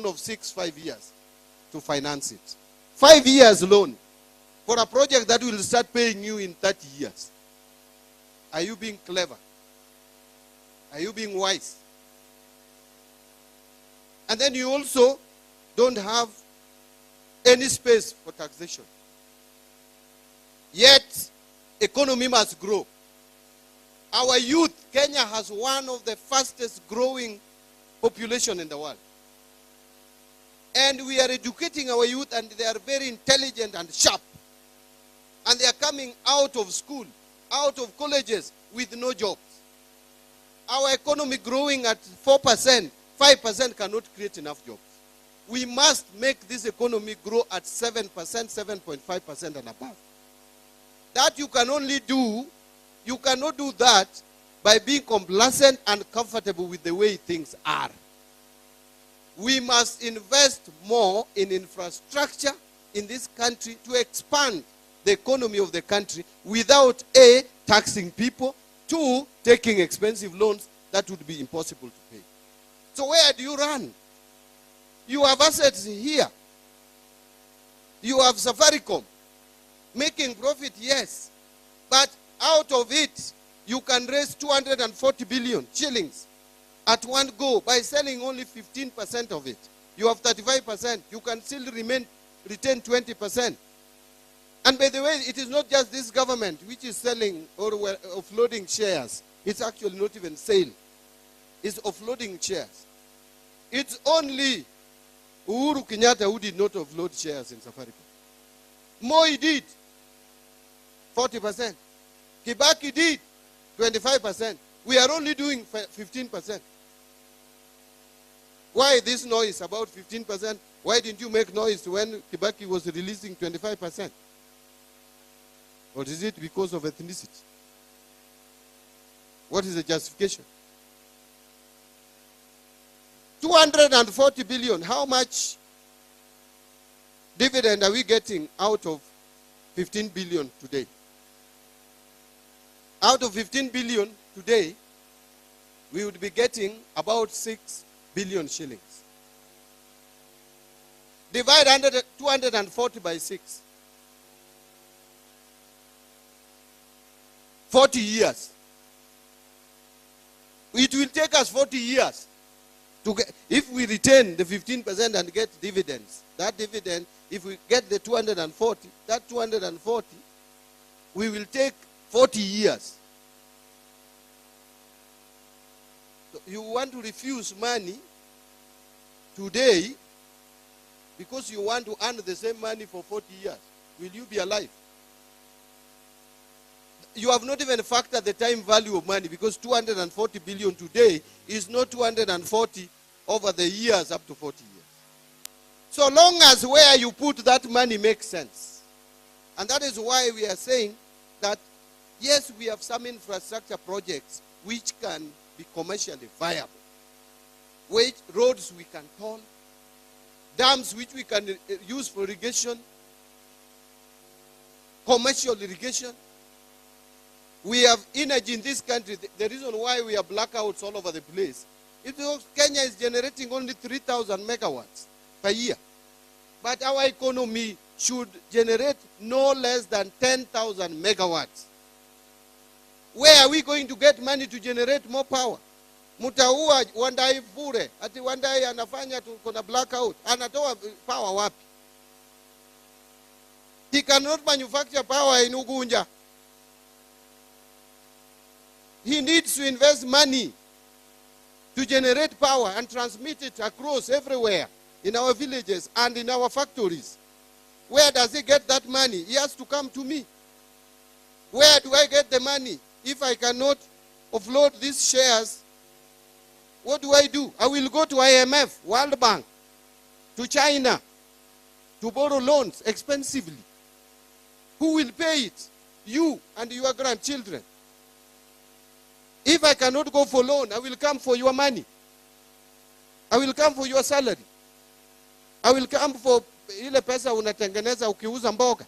of 5 years to finance it. 5 years loan for a project that will start paying you in 30 years. Are you being clever? Are you being wise? And then you also don't have any space for taxation. Yet, economy must grow. Our youth, Kenya has one of the fastest growing population in the world. And we are educating our youth, and they are very intelligent and sharp. And they are coming out of school, out of colleges with no jobs. Our economy growing at 4%, 5% cannot create enough jobs. We must make this economy grow at 7%, 7.5% and above. That you can only do, you cannot do that by being complacent and comfortable with the way things are. We must invest more in infrastructure in this country to expand the economy of the country without A, taxing people, 2, taking expensive loans that would be impossible to pay. So where do you run? You have assets here. You have Safaricom making profit, yes. But out of it, you can raise 240 billion shillings at one go by selling only 15% of it. You have 35%. You can still retain 20%. And by the way, it is not just this government which is selling or offloading shares. It's actually not even sale. It's offloading shares. It's only Uhuru Kenyatta who did not offload shares in Safaricom. Moi did 40%. Kibaki did 25%. We are only doing 15%. Why this noise about 15%? Why didn't you make noise when Kibaki was releasing 25%? Or is it because of ethnicity? What is the justification? 240 billion. How much dividend are we getting out of 15 billion today? Out of 15 billion today, we would be getting about 6 billion shillings. Divide 240 by 6. 40 years. It will take us 40 years to get, if we retain the 15% and get dividends. That dividend, if we get the 240, that 240, we will take 40 years. So you want to refuse money today because you want to earn the same money for 40 years. Will you be alive? You have not even factored the time value of money, because 240 billion today is not 240 over the years up to 40 years. So long as where you put that money makes sense. And that is why we are saying that, yes, we have some infrastructure projects which can be commercially viable. Roads we can toll, dams which we can use for irrigation, commercial irrigation. We have energy in this country. The reason why we have blackouts all over the place is because Kenya is generating only 3,000 megawatts per year. But our economy should generate no less than 10,000 megawatts. Where are we going to get money to generate more power? Mutaua Wandai bure, ati Wandai anafanya kuna blackout, anatoa power wapi? He cannot manufacture power in Ugunja. He needs to invest money to generate power and transmit it across everywhere in our villages and in our factories. Where does he get that money? He has to come to me. Where do I get the money? If I cannot offload these shares, what do I do? I will go to IMF, World Bank, to China to borrow loans expensively. Who will pay it? You and your grandchildren. If I cannot go for loan, I will come for your money. I will come for your salary. I will come for ile pesa unatengeneza ukiuza mboga.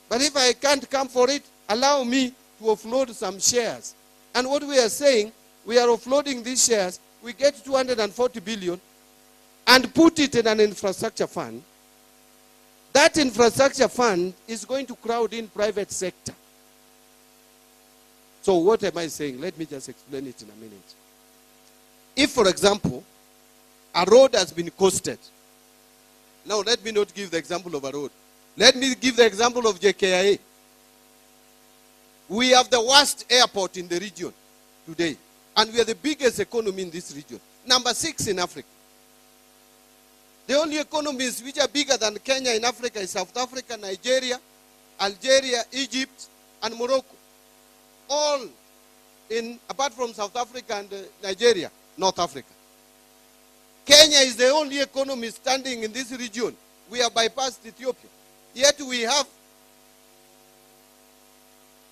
But if I can't come for it, allow me to offload some shares. And what we are saying, we are offloading these shares. We get 240 billion. and put it in an infrastructure fund, that infrastructure fund is going to crowd in private sector. So what am I saying? Let me just explain it in a minute. If, for example, a road has been costed. Now, let me not give the example of a road. Let me give the example of JKIA. We have the worst airport in the region today. And we are the biggest economy in this region. Number 6 in Africa. The only economies which are bigger than Kenya in Africa is South Africa, Nigeria, Algeria, Egypt, and Morocco. All in, apart from South Africa and Nigeria, North Africa. Kenya is the only economy standing in this region. We have bypassed Ethiopia. Yet we have,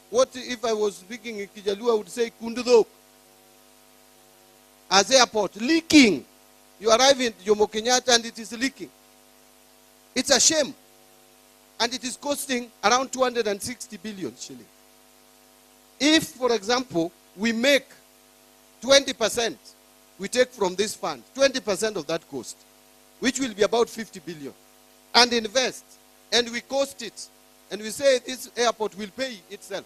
what if I was speaking in Kijalu, I would say Kundudok. As airport, leaking. You arrive in Jomo Kenyatta and it is leaking. It's a shame. And it is costing around 260 billion shillings. If, for example, we make 20%, we take from this fund, 20% of that cost, which will be about 50 billion, and invest, and we cost it, and we say this airport will pay itself,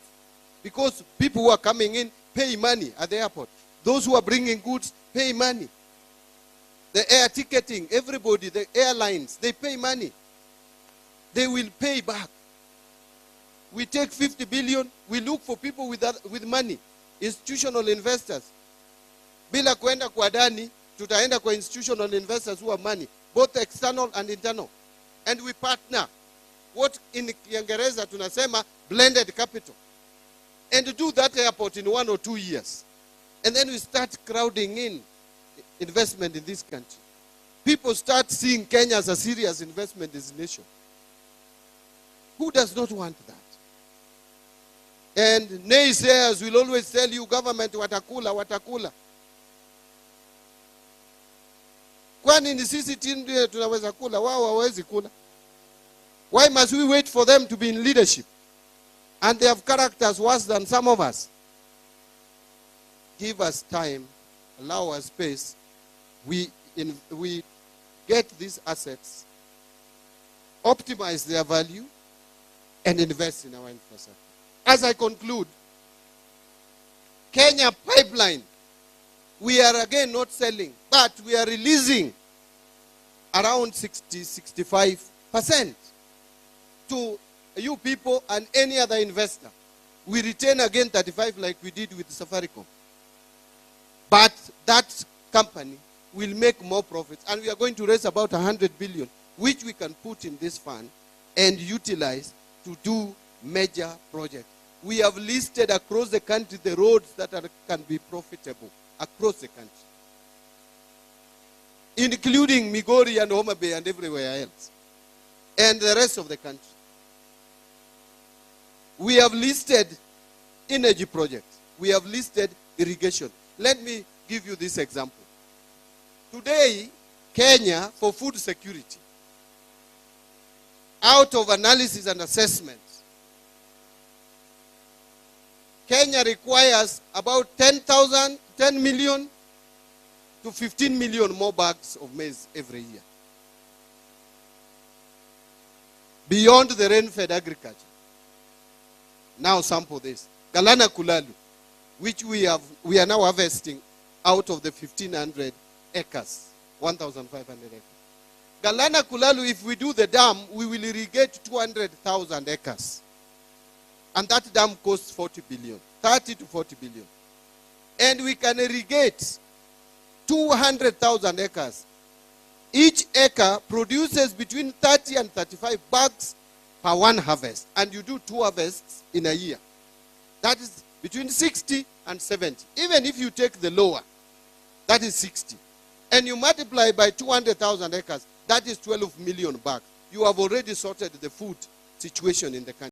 because people who are coming in pay money at the airport. Those who are bringing goods pay money. The air ticketing, everybody, the airlines, they pay money. They will pay back. We take 50 billion, we look for people with money, institutional investors. Bila kuenda kwa dani, tutaenda kwa institutional investors who have money, both external and internal. And we partner. What in Kiingereza tunasema blended capital. And do that airport in 1 or 2 years. And then we start crowding in investment in this country. People start seeing Kenya as a serious investment destination. Who does not want that? And naysayers will always tell you government watakula. Kwani ni sisi ndio tunaweza kula, wao hawezi kula? Why must we wait for them to be in leadership? And they have characters worse than some of us. Give us time, allow us space. We get these assets, optimize their value, and invest in our infrastructure. As I conclude, Kenya pipeline, we are again not selling, but we are releasing around 60-65% to you people and any other investor. We retain again 35 like we did with Safaricom. But that company will make more profits, and we are going to raise about 100 billion, which we can put in this fund and utilize to do major projects. We have listed across the country the roads that can be profitable across the country, including Migori and Homa Bay and everywhere else, and the rest of the country. We have listed energy projects. We have listed irrigation. Let me give you this example. Today, Kenya, for food security, out of analysis and assessment, Kenya requires about 10 million to 15 million more bags of maize every year. Beyond the rain-fed agriculture. Now sample this. Galana Kulalu, which we are now harvesting out of the 1,500 acres, 1,500 acres. Galana Kulalu, if we do the dam, we will irrigate 200,000 acres. And that dam costs 40 billion, 30 to 40 billion. And we can irrigate 200,000 acres. Each acre produces between 30 and 35 bags per one harvest. And you do 2 harvests in a year. That is between 60 and 70. Even if you take the lower, that is 60. And you multiply by 200,000 acres, that is 12 million bags. You have already sorted the food situation in the country.